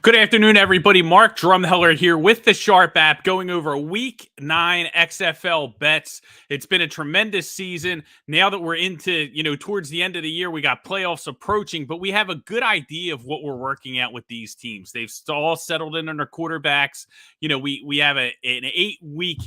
Good afternoon, everybody. Mark Drumheller here with the Sharp app going over Week 9 XFL bets. It's been a tremendous season. Now that we're into, towards the end of the year, we got playoffs approaching, but we have a good idea of what we're working at with these teams. They've all settled in on their quarterbacks. We have an 8-week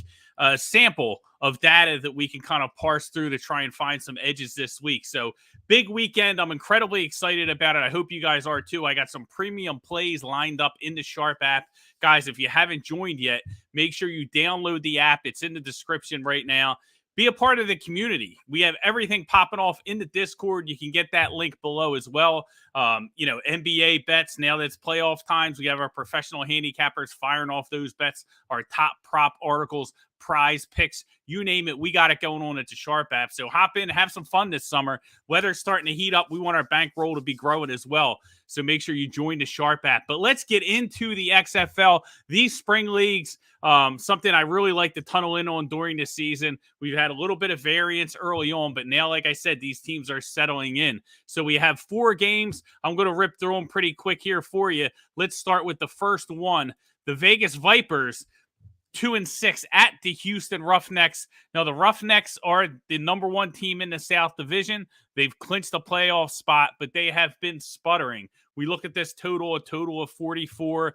sample of data that we can kind of parse through to try and find some edges this week. So big weekend. I'm incredibly excited about it. I hope you guys are too. I got some premium plays lined up in the Sharp app. Guys, if you haven't joined yet, make sure you download the app. It's in the description right now. Be a part of the community. We have everything popping off in the Discord. You can get that link below as well. NBA bets, now that it's playoff times. We have our professional handicappers firing off those bets, our top prop articles, prize picks, you name it. We got it going on at the Sharp app. So hop in, have some fun this summer. Weather's starting to heat up. We want our bankroll to be growing as well. So make sure you join the Sharp app. But let's get into the XFL, these spring leagues. Something I really like to tunnel in on during the season. We've had a little bit of variance early on, but now, like I said, these teams are settling in. So we have 4 games. I'm going to rip through them pretty quick here for you. Let's start with the first one. The Vegas Vipers, 2-6 at the Houston Roughnecks. Now, the Roughnecks are the number 1 team in the South Division. They've clinched a playoff spot, but they have been sputtering. We look at this total, a total of 44.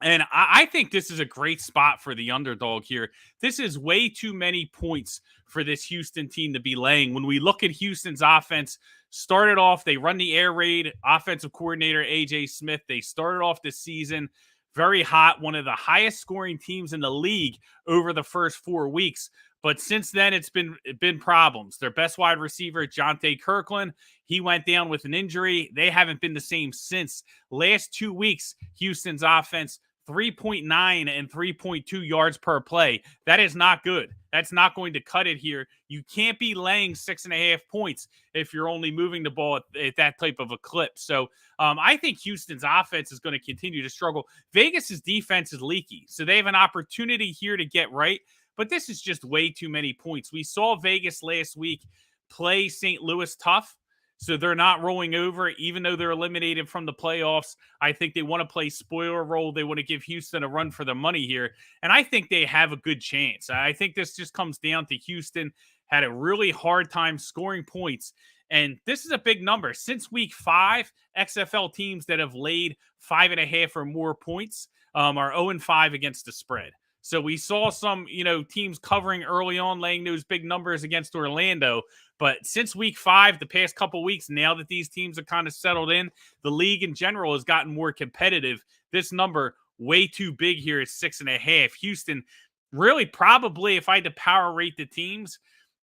And I think this is a great spot for the underdog here. This is way too many points for this Houston team to be laying. When we look at Houston's offense, started off, they run the air raid, offensive coordinator A.J. Smith. They started off the season very hot, one of the highest scoring teams in the league over the first 4 weeks. But since then, it's been problems. Their best wide receiver, Jonte Kirkland, he went down with an injury. They haven't been the same since. Last 2 weeks, Houston's offense, 3.9 and 3.2 yards per play. That is not good. That's not going to cut it here. You can't be laying 6.5 points if you're only moving the ball at that type of a clip. So I think Houston's offense is going to continue to struggle. Vegas's defense is leaky, so they have an opportunity here to get right. But this is just way too many points. We saw Vegas last week play St. Louis tough. So they're not rolling over, even though they're eliminated from the playoffs. I think they want to play spoiler role. They want to give Houston a run for the money here. And I think they have a good chance. I think this just comes down to Houston had a really hard time scoring points. And this is a big number. Since week 5, XFL teams that have laid 5.5 or more points are 0-5 against the spread. So we saw some, teams covering early on, laying those big numbers against Orlando. But since week 5, the past couple weeks, now that these teams are kind of settled in, the league in general has gotten more competitive. This number, way too big here at 6.5. Houston, really probably, if I had to power rate the teams,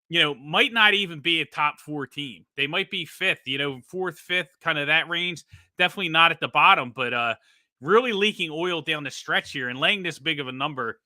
might not even be a top 4 team. They might be 5th, 4th, 5th, kind of that range. Definitely not at the bottom, but really leaking oil down the stretch here and laying this big of a number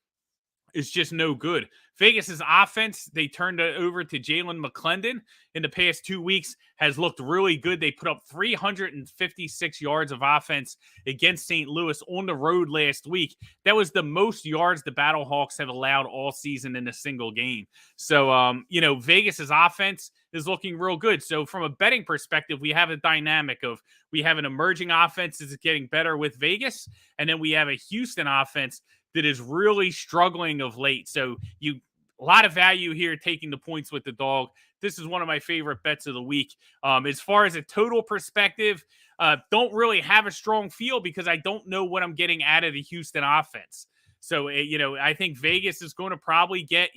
is just no good. Vegas's offense, they turned it over to Jalen McClendon in the past 2 weeks, has looked really good. They put up 356 yards of offense against St. Louis on the road last week. That was the most yards the Battlehawks have allowed all season in a single game. So, Vegas's offense is looking real good. So from a betting perspective, we have a dynamic of we have an emerging offense that's getting better with Vegas, and then we have a Houston offense that is really struggling of late. So a lot of value here taking the points with the dog. This is one of my favorite bets of the week. As far as a total perspective, don't really have a strong feel because I don't know what I'm getting out of the Houston offense. So, I think Vegas is going to probably get,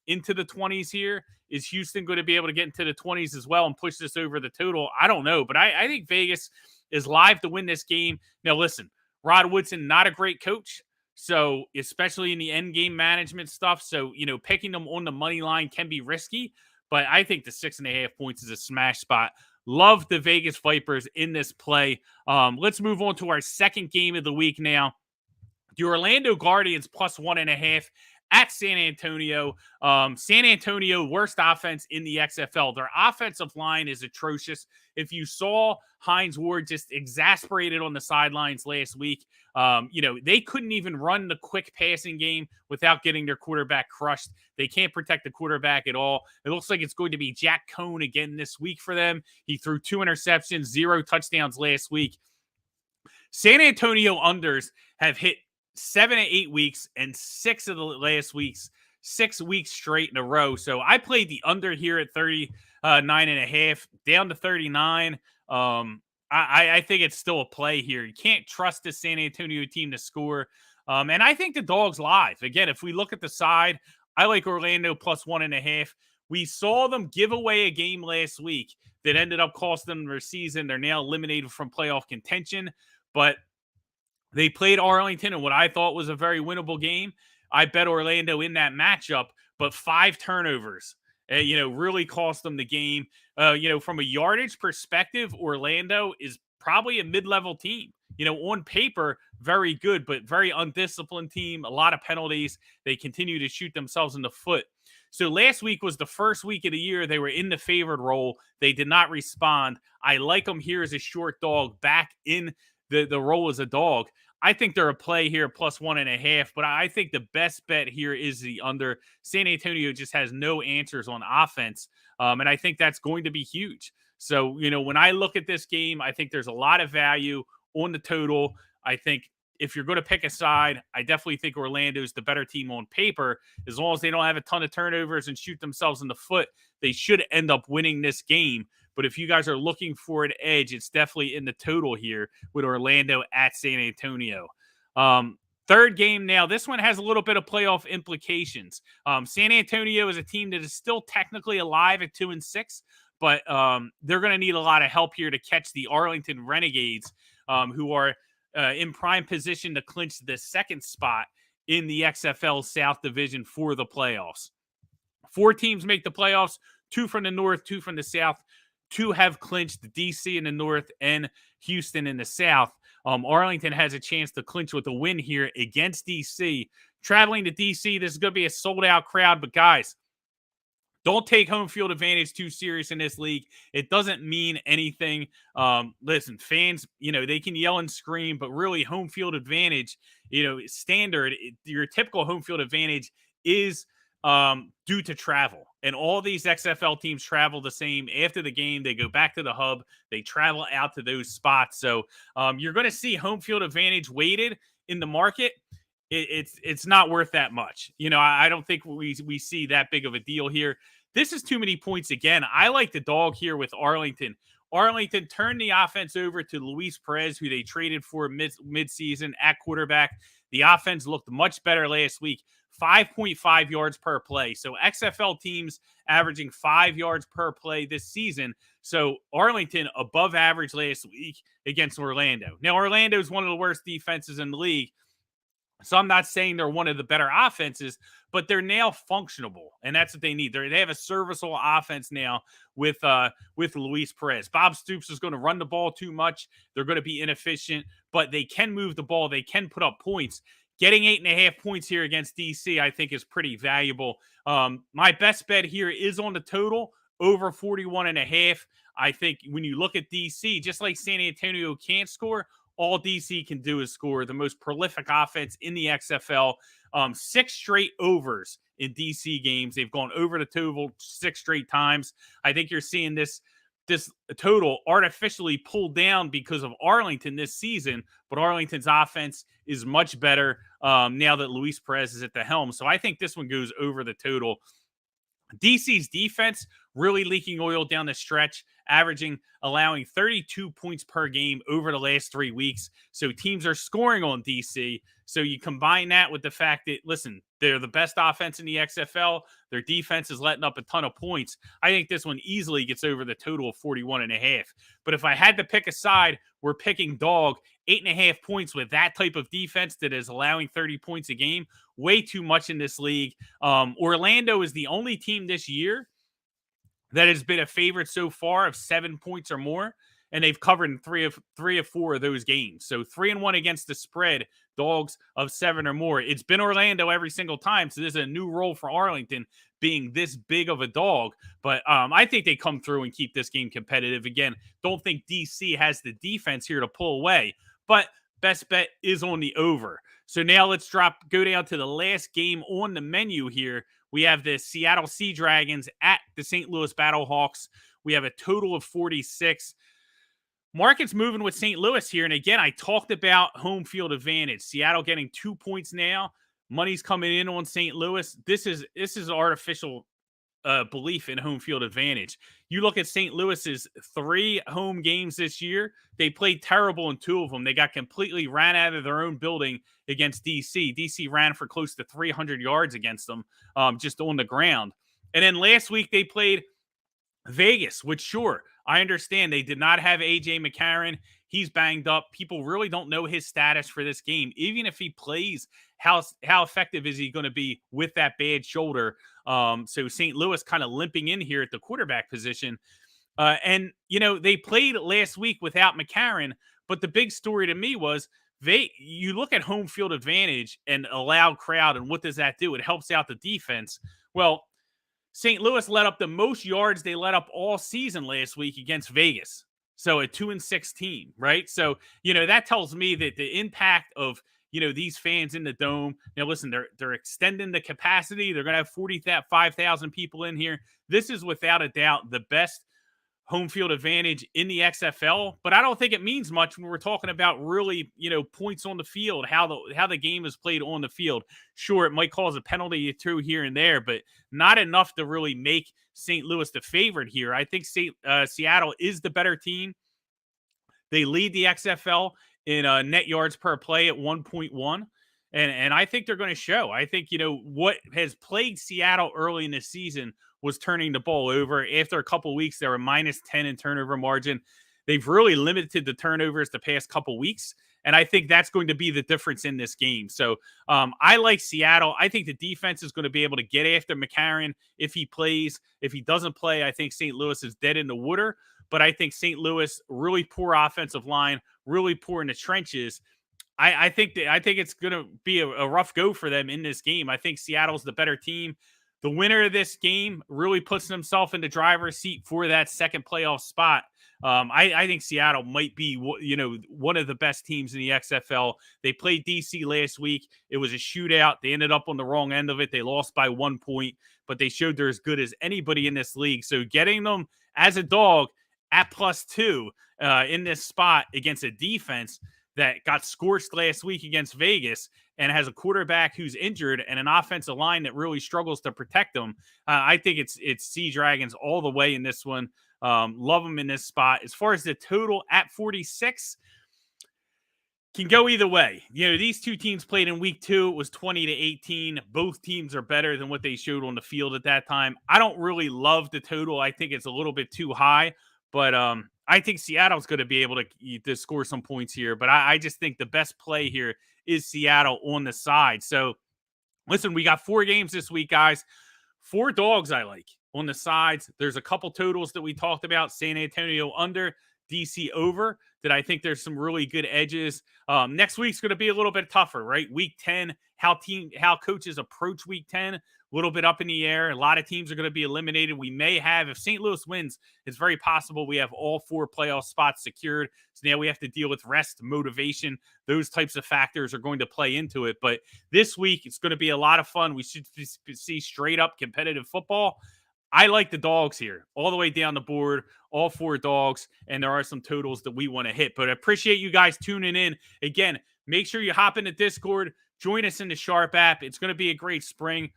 into the 20s here. Is Houston going to be able to get into the 20s as well and push this over the total? I don't know, but I think Vegas is live to win this game. Now, listen, Rod Woodson, not a great coach. So, especially in the end game management stuff. So, picking them on the money line can be risky, but I think the 6.5 points is a smash spot. Love the Vegas Vipers in this play. Let's move on to our second game of the week now. The Orlando Guardians plus 1.5 at San Antonio. San Antonio, worst offense in the XFL. Their offensive line is atrocious. If you saw Hines Ward just exasperated on the sidelines last week, they couldn't even run the quick passing game without getting their quarterback crushed. They can't protect the quarterback at all. It looks like it's going to be Jack Cohn again this week for them. He threw 2 interceptions, 0 touchdowns last week. San Antonio unders have hit 7 to 8 weeks and 6 of the last weeks, 6 weeks straight in a row. So I played the under here at 39.5 down to 39. I think it's still a play here. You can't trust the San Antonio team to score. And I think the dog's live. Again, if we look at the side, I like Orlando plus 1.5. We saw them give away a game last week that ended up costing them their season. They're now eliminated from playoff contention, but they played Arlington in what I thought was a very winnable game. I bet Orlando in that matchup, but 5 turnovers, really cost them the game. From a yardage perspective, Orlando is probably a mid-level team. On paper, very good, but very undisciplined team. A lot of penalties. They continue to shoot themselves in the foot. So last week was the first week of the year they were in the favored role. They did not respond. I like them here as a short dog back in the role as a dog. I think they're a play here plus 1.5, but I think the best bet here is the under. San Antonio just has no answers on offense, and I think that's going to be huge. So, when I look at this game, I think there's a lot of value on the total. I think if you're going to pick a side, I definitely think Orlando's the better team on paper. As long as they don't have a ton of turnovers and shoot themselves in the foot, they should end up winning this game. But if you guys are looking for an edge, it's definitely in the total here with Orlando at San Antonio. Third game now. This one has a little bit of playoff implications. San Antonio is a team that is still technically alive at 2-6, but they're going to need a lot of help here to catch the Arlington Renegades, who are in prime position to clinch the second spot in the XFL South Division for the playoffs. 4 teams make the playoffs, 2 from the North, 2 from the South. 2 have clinched, DC in the North and Houston in the South. Arlington has a chance to clinch with a win here against DC. Traveling to DC, this is going to be a sold-out crowd, but guys, don't take home field advantage too serious in this league. It doesn't mean anything. Listen, fans, they can yell and scream, but really home field advantage, standard, your typical home field advantage is due to travel. And all these XFL teams travel the same. After the game, they go back to the hub. They travel out to those spots. So you're going to see home field advantage weighted in the market. It's not worth that much. I don't think we see that big of a deal here. This is too many points again. I like the dog here with Arlington. Arlington turned the offense over to Luis Perez, who they traded for mid-season at quarterback. The offense looked much better last week. 5.5 yards per play. So XFL teams averaging 5 yards per play this season. So Arlington above average last week against Orlando. Now, Orlando is one of the worst defenses in the league. So I'm not saying they're one of the better offenses, but they're now functionable, and that's what they need. They have a serviceable offense now with Luis Perez. Bob Stoops is going to run the ball too much. They're going to be inefficient, but they can move the ball. They can put up points. Getting 8.5 points here against DC, I think, is pretty valuable. My best bet here is on the total over 41.5. I think when you look at DC, just like San Antonio can't score, all DC can do is score. The most prolific offense in the XFL. 6 straight overs in DC games. They've gone over the total 6 straight times. I think you're seeing this total artificially pulled down because of Arlington this season, but Arlington's offense is much better now that Luis Perez is at the helm. So I think this one goes over the total. DC's defense really leaking oil down the stretch, allowing 32 points per game over the last 3 weeks. So teams are scoring on DC. So you combine that with the fact that, listen, they're the best offense in the XFL. Their defense is letting up a ton of points. I think this one easily gets over the total of 41.5. But if I had to pick a side, we're picking dog. 8.5 points with that type of defense that is allowing 30 points a game. Way too much in this league. Orlando is the only team this year that has been a favorite so far of 7 points or more, and they've covered in three of 4 of those games. So 3-1 against the spread, dogs of 7 or more. It's been Orlando every single time, so this is a new role for Arlington being this big of a dog. But I think they come through and keep this game competitive. Again, don't think DC has the defense here to pull away, but best bet is on the over. So now let's go down to the last game on the menu here. We have the Seattle Sea Dragons at the St. Louis Battlehawks. We have a total of 46. Market's moving with St. Louis here. And again, I talked about home field advantage. Seattle getting 2 points now. Money's coming in on St. Louis. This is artificial belief in home field advantage. You look at St. Louis's 3 home games this year. They played terrible in 2 of them. They got completely ran out of their own building against DC. DC ran for close to 300 yards against them, just on the ground. And then last week they played Vegas, which sure, I understand they did not have AJ McCarron. He's banged up. People really don't know his status for this game. Even if he plays, how effective is he going to be with that bad shoulder? So St. Louis kind of limping in here at the quarterback position. And they played last week without McCarron, but the big story to me was you look at home field advantage and a loud crowd, and what does that do? It helps out the defense. Well, St. Louis let up the most yards they let up all season last week against Vegas. So a 2-6 team, right? So, that tells me that the impact of, these fans in the dome. Now, listen, they're extending the capacity. They're going to have 45,000 people in here. This is without a doubt the best home field advantage in the XFL, but I don't think it means much when we're talking about really, points on the field, how the game is played on the field. Sure, it might cause a penalty or 2 here and there, but not enough to really make St. Louis the favorite here. I think Seattle is the better team. They lead the XFL in net yards per play at 1.1. And I think they're going to show. I think, what has plagued Seattle early in the season was turning the ball over. After a couple weeks, they were -10 in turnover margin. They've really limited the turnovers the past couple weeks. And I think that's going to be the difference in this game. So I like Seattle. I think the defense is going to be able to get after McCarron if he plays. If he doesn't play, I think St. Louis is dead in the water. But I think St. Louis, really poor offensive line, really poor in the trenches. I think it's going to be a rough go for them in this game. I think Seattle's the better team. The winner of this game really puts himself in the driver's seat for that second playoff spot. I think Seattle might be, one of the best teams in the XFL. They played DC last week. It was a shootout. They ended up on the wrong end of it. They lost by 1 point, but they showed they're as good as anybody in this league. So getting them as a dog at +2 in this spot against a defense that got scorched last week against Vegas and has a quarterback who's injured and an offensive line that really struggles to protect them. I think it's Sea Dragons all the way in this one. Love them in this spot. As far as the total at 46, can go either way. These two teams played in week 2. It was 20-18. Both teams are better than what they showed on the field at that time. I don't really love the total. I think it's a little bit too high, but I think Seattle's going to be able to score some points here, but I just think the best play here is Seattle on the side. So, listen, we got 4 games this week, guys. 4 dogs I like on the sides. There's a couple totals that we talked about. San Antonio under, DC over, that I think there's some really good edges. Next week's going to be a little bit tougher, right? Week 10, how coaches approach week 10, a little bit up in the air. A lot of teams are going to be eliminated. We may have, if St. Louis wins, it's very possible we have all 4 playoff spots secured. So now we have to deal with rest, motivation. Those types of factors are going to play into it. But this week, it's going to be a lot of fun. We should see straight up competitive football. I like the dogs here all the way down the board, all 4 dogs, and there are some totals that we want to hit. But I appreciate you guys tuning in. Again, make sure you hop into Discord, join us in the Sharp app. It's going to be a great spring.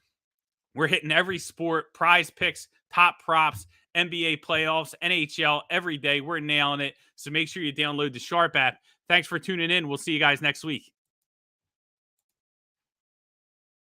We're hitting every sport, prize picks, top props, NBA playoffs, NHL every day. We're nailing it. So make sure you download the Sharp app. Thanks for tuning in. We'll see you guys next week.